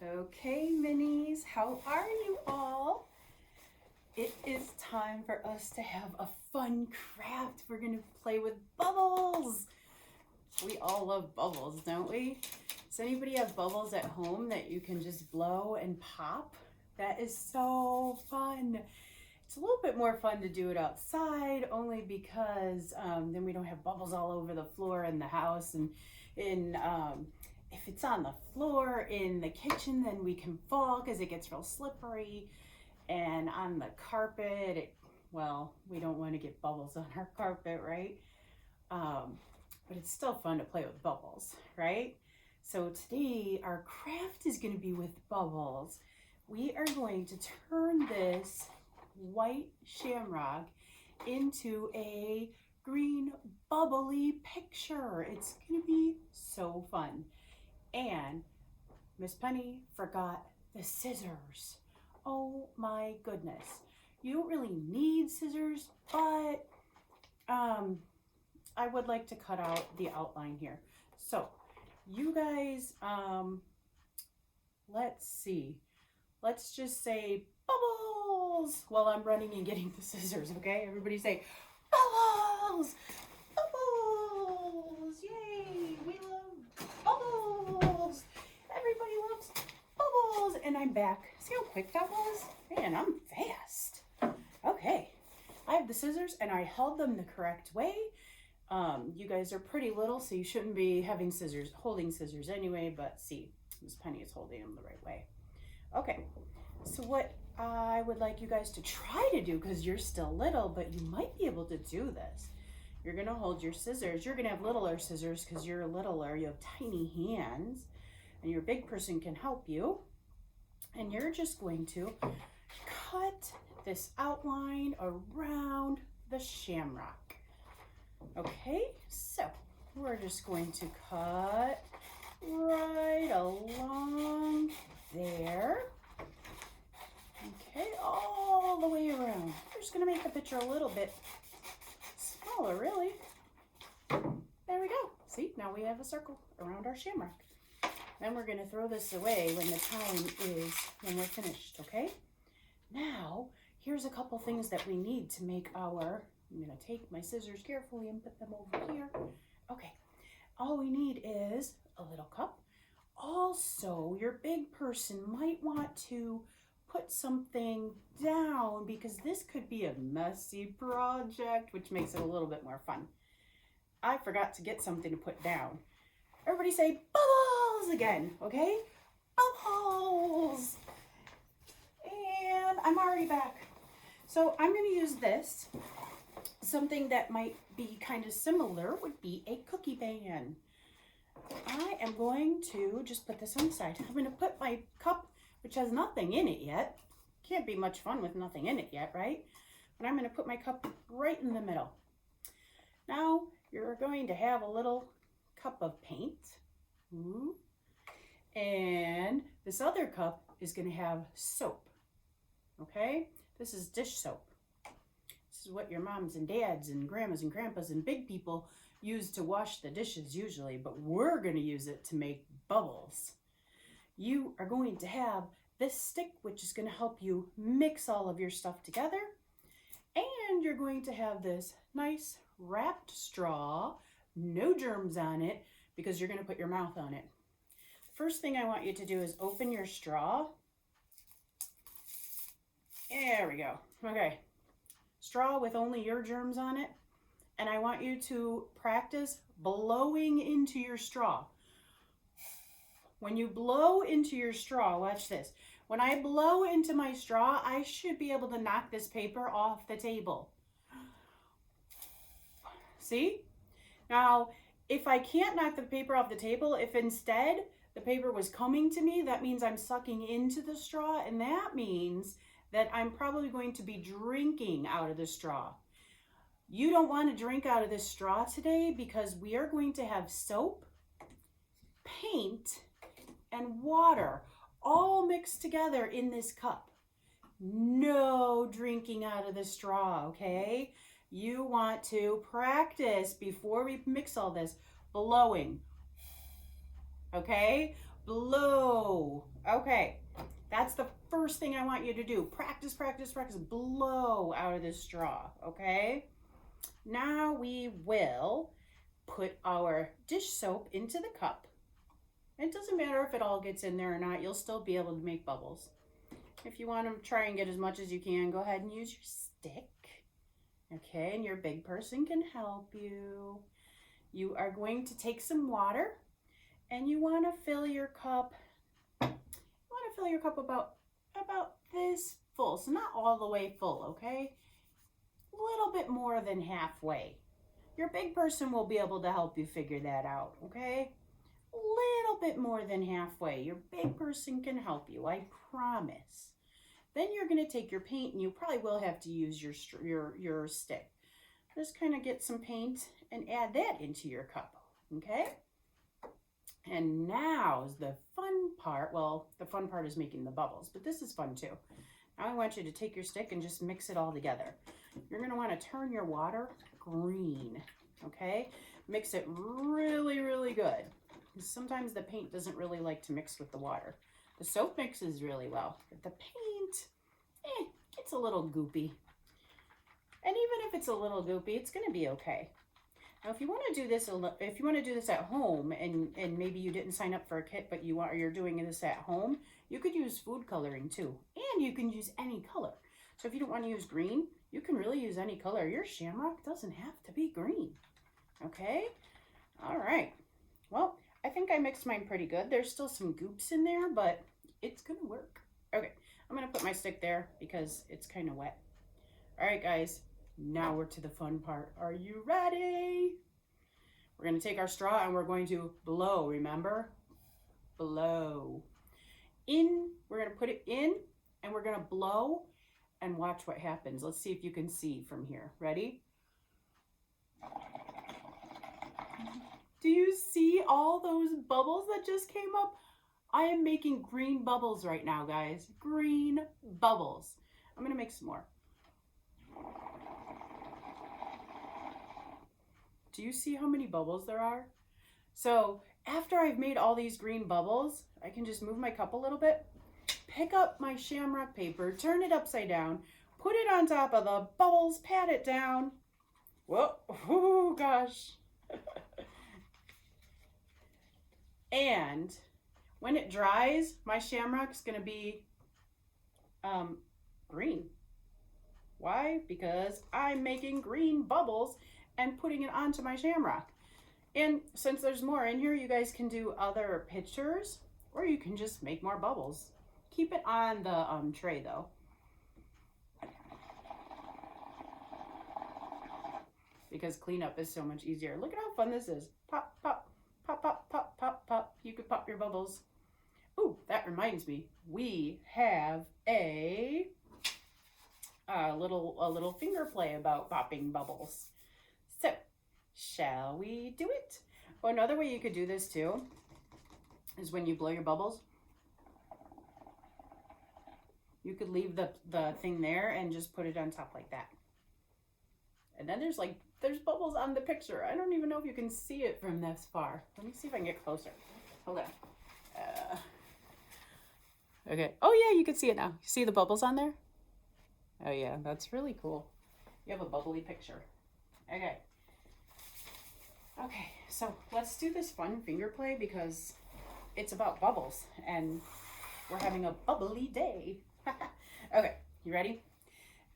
Okay, minis, how are you all? It is time for us to have a fun craft. We're going to play with bubbles. We all love bubbles, don't we? Does anybody have bubbles at home that you can just blow and pop? That is so fun. It's a little bit more fun to do it outside, only because then we don't have bubbles all over the floor in the house. And if it's on the floor in the kitchen, then we can fall because it gets real slippery. And on the carpet, well, we don't want to get bubbles on our carpet, right? But it's still fun to play with bubbles, right? So today our craft is going to be with bubbles. We are going to turn this white shamrock into a green bubbly picture. It's going to be so fun. And Miss Penny forgot the scissors. Oh my goodness. You don't really need scissors, but I would like to cut out the outline here. So you guys, let's see. Let's just say bubbles while I'm running and getting the scissors, okay? Everybody say bubbles! Bubbles! Yay! We love bubbles! Everybody loves bubbles! And I'm back. See how quick that was? Man, I'm fast. Okay. I have the scissors and I held them the correct way. You guys are pretty little, so you shouldn't be having scissors, holding scissors anyway, but see, Miss Penny is holding them the right way. Okay, so what I would like you guys to try to do, because you're still little, but you might be able to do this. You're gonna hold your scissors. You're gonna have littler scissors because you're littler, you have tiny hands, and your big person can help you. And you're just going to cut this outline around the shamrock. Okay, so we're just going to cut right along there. Okay, all the way around. We're just going to make the picture a little bit smaller, really. There we go. See, now we have a circle around our shamrock. Then we're going to throw this away when the time is when we're finished, okay? Now, here's a couple things that we need to make our... I'm going to take my scissors carefully and put them over here. Okay, all we need is a little cup. Also, your big person might want to put something down because this could be a messy project, which makes it a little bit more fun. I forgot to get something to put down. Everybody say bubbles again, okay? Bubbles! And I'm already back. So I'm going to use this. Something that might be kind of similar would be a cookie pan. I am going to just put this on the side. I'm going to put my cup, which has nothing in it yet. Can't be much fun with nothing in it yet, right? But I'm going to put my cup right in the middle. Now you're going to have a little cup of paint. Ooh. And this other cup is going to have soap. Okay? This is dish soap. This is what your moms and dads and grandmas and grandpas and big people use to wash the dishes usually, but we're going to use it to make bubbles. You are going to have this stick, which is going to help you mix all of your stuff together. And you're going to have this nice wrapped straw, no germs on it, because you're going to put your mouth on it. First thing I want you to do is open your straw. There we go. Okay. Straw with only your germs on it. And I want you to practice blowing into your straw. When you blow into your straw, watch this. When I blow into my straw, I should be able to knock this paper off the table. See? Now, if I can't knock the paper off the table, if instead the paper was coming to me, that means I'm sucking into the straw, and that means that I'm probably going to be drinking out of the straw. You don't want to drink out of this straw today because we are going to have soap, paint, and water all mixed together in this cup. No drinking out of the straw, okay? You want to practice before we mix all this, blowing. Okay? Blow. Okay, that's the first thing I want you to do. Practice, practice, practice. Blow out of this straw, okay? Now we will put our dish soap into the cup. It doesn't matter if it all gets in there or not. You'll still be able to make bubbles. If you want to try and get as much as you can, go ahead and use your stick. Okay, and your big person can help you. You are going to take some water and you want to fill your cup. About this full. So not all the way full, okay? A little bit more than halfway. Your big person will be able to help you figure that out, okay? A little bit more than halfway. Your big person can help you, I promise. Then you're going to take your paint, and you probably will have to use your stick. Just kind of get some paint and add that into your cup, okay? And now's the fun part. Well, the fun part is making the bubbles, but this is fun too. Now I want you to take your stick and just mix it all together. You're going to want to turn your water green, okay? Mix it really, really good. Sometimes the paint doesn't really like to mix with the water. The soap mixes really well, but the paint, it's a little goopy. And even if it's a little goopy, it's going to be okay. Now, if you want to do this at home, and maybe you didn't sign up for a kit, but you're doing this at home, you could use food coloring too, and you can use any color. So if you don't want to use green, you can really use any color. Your shamrock doesn't have to be green. Okay? All right. Well, I think I mixed mine pretty good. There's still some goops in there, but it's gonna work. Okay, I'm gonna put my stick there because it's kind of wet. All right, guys. Now we're to the fun part. Are you ready? We're going to take our straw and we're going to blow, remember? Blow. We're going to put it in and we're going to blow and watch what happens. Let's see if you can see from here. Ready? Do you see all those bubbles that just came up? I am making green bubbles right now, guys. Green bubbles. I'm going to make some more. Do you see how many bubbles there are? So after I've made all these green bubbles, I can just move my cup a little bit, pick up my shamrock paper, turn it upside down, put it on top of the bubbles, pat it down. Whoa, oh gosh. And when it dries, my shamrock's gonna be green. Why? Because I'm making green bubbles and putting it onto my shamrock. And since there's more in here, you guys can do other pictures or you can just make more bubbles. Keep it on the tray though. Because cleanup is so much easier. Look at how fun this is. Pop, pop, pop, pop, pop, pop, pop. You could pop your bubbles. Ooh, that reminds me. We have a little finger play about popping bubbles. So, shall we do it? Oh, another way you could do this too is when you blow your bubbles, you could leave the thing there and just put it on top like that. And then there's bubbles on the picture. I don't even know if you can see it from this far. Let me see if I can get closer. Hold on. Okay. Oh yeah, you can see it now. You see the bubbles on there? Oh yeah, that's really cool. You have a bubbly picture. Okay. Okay, so let's do this fun finger play because it's about bubbles and we're having a bubbly day. Okay, you ready?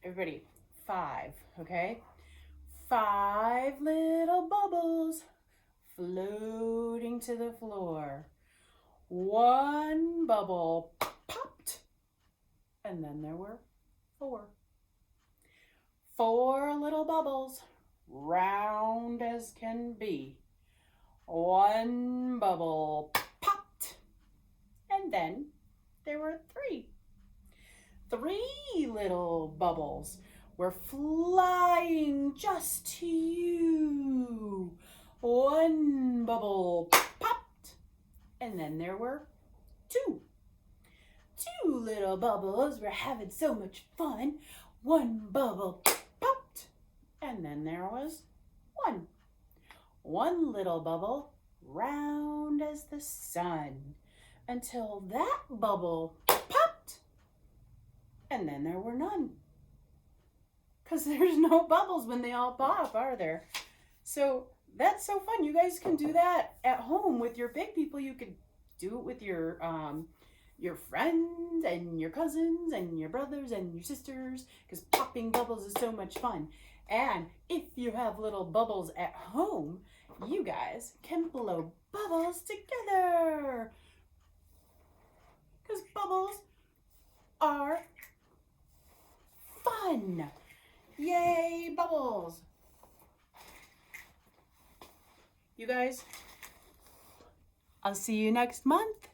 Everybody, 5, okay? 5 little bubbles floating to the floor. 1 bubble popped, and then there were 4. 4 little bubbles, round as can be. 1 bubble popped, and then there were 3. 3 little bubbles were flying just to you. 1 bubble popped, and then there were 2. 2 little bubbles were having so much fun. 1 bubble popped, and then there was 1. 1 little bubble, round as the sun. until that bubble popped, and then there were none. Because there's no bubbles when they all pop, are there? So that's so fun. You guys can do that at home with your big people. You could do it with your friends and your cousins and your brothers and your sisters, because popping bubbles is so much fun. And if you have little bubbles at home, you guys can blow bubbles together, because bubbles are fun. Yay, bubbles. You guys, I'll see you next month.